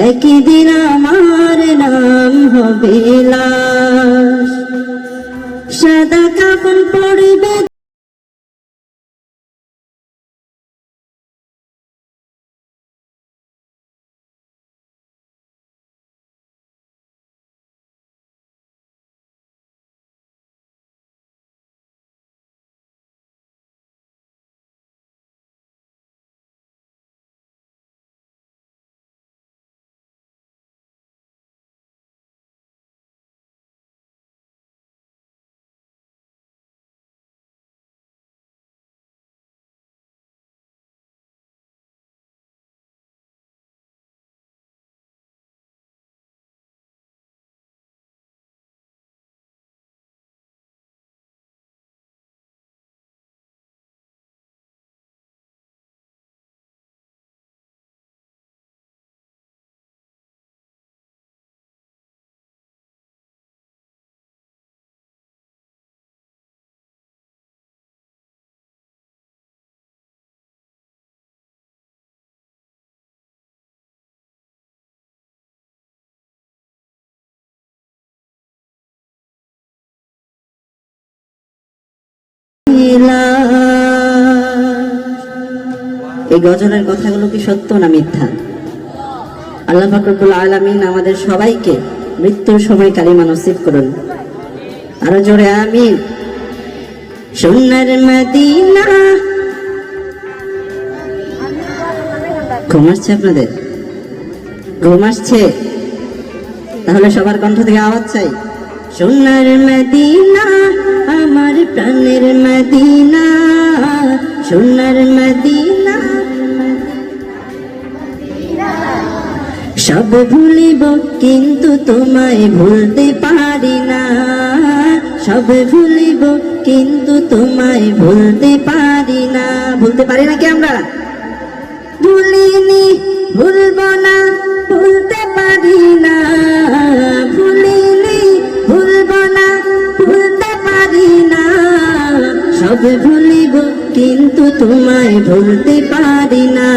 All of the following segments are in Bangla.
একদিন আমার নাম হবে লাশ, সাদা কাফন পড়বে এই গজলের কথাগুলো কি সত্য না মিথ্যা? আল্লাহ পাক রব্বুল আলামিন আমাদের সবাইকে মৃত্যুর সময় কালিমা নসিব করুন। আরো জোরে আমিন। সোনার মদিনা। ঘুম আসছে আপনাদের? ঘুম আসছে? তাহলে সবার কণ্ঠ থেকে আওয়াজ চাই। সোনার মদিনা আমার প্রাণের মদিনা, সোনার মদিনা। সব ভুলিব কিন্তু তোমায় ভুলতে পারি না, সব ভুলিব কিন্তু তোমায় ভুলতে পারি না। ভুলতে পারি না কি আমরা? ভুলিনি, ভুলব না, ভুলতে পারি না। ভুলিনি, ভুলব না, ভুলতে পারি না। সব ভুলিব কিন্তু তোমায় ভুলতে পারি না,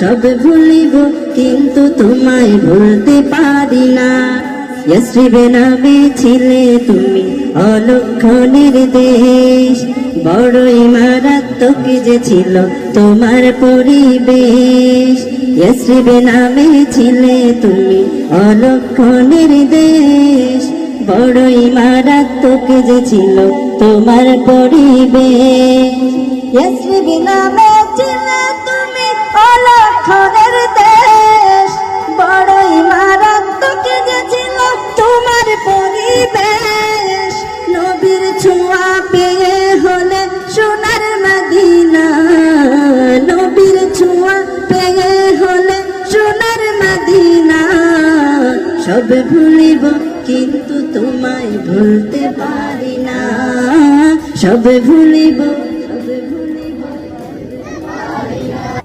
সব ভুলিব কিন্তু তোমায় ভুলতে পারি না। ইয়াসরিবে নামে ছিলে তুমি অলক্ষণের দেশ, বড়ই মারাত্মক যে ছিল তোমার পরিবেশ। ইয়াসরিবে নামে ছিলে তুমি অলক্ষণের দেশ, বড়ই মারাত্মক যে ছিল তোমার পরিবেশ। ইয়াসরিবে নামে ছিলে তুমি অলক্ষণের দেশ, বড়ই মারাত্মক যে ছিল তোমার পরিবেশ। নবীর ছোঁয়া পেয়ে হলে সোনার মদিনা, নবীর ছোঁয়া পেয়ে হলে সোনার মদিনা। সব ভুলিব কিন্তু তোমায় ভুলতে পারি না, সব ভুলিব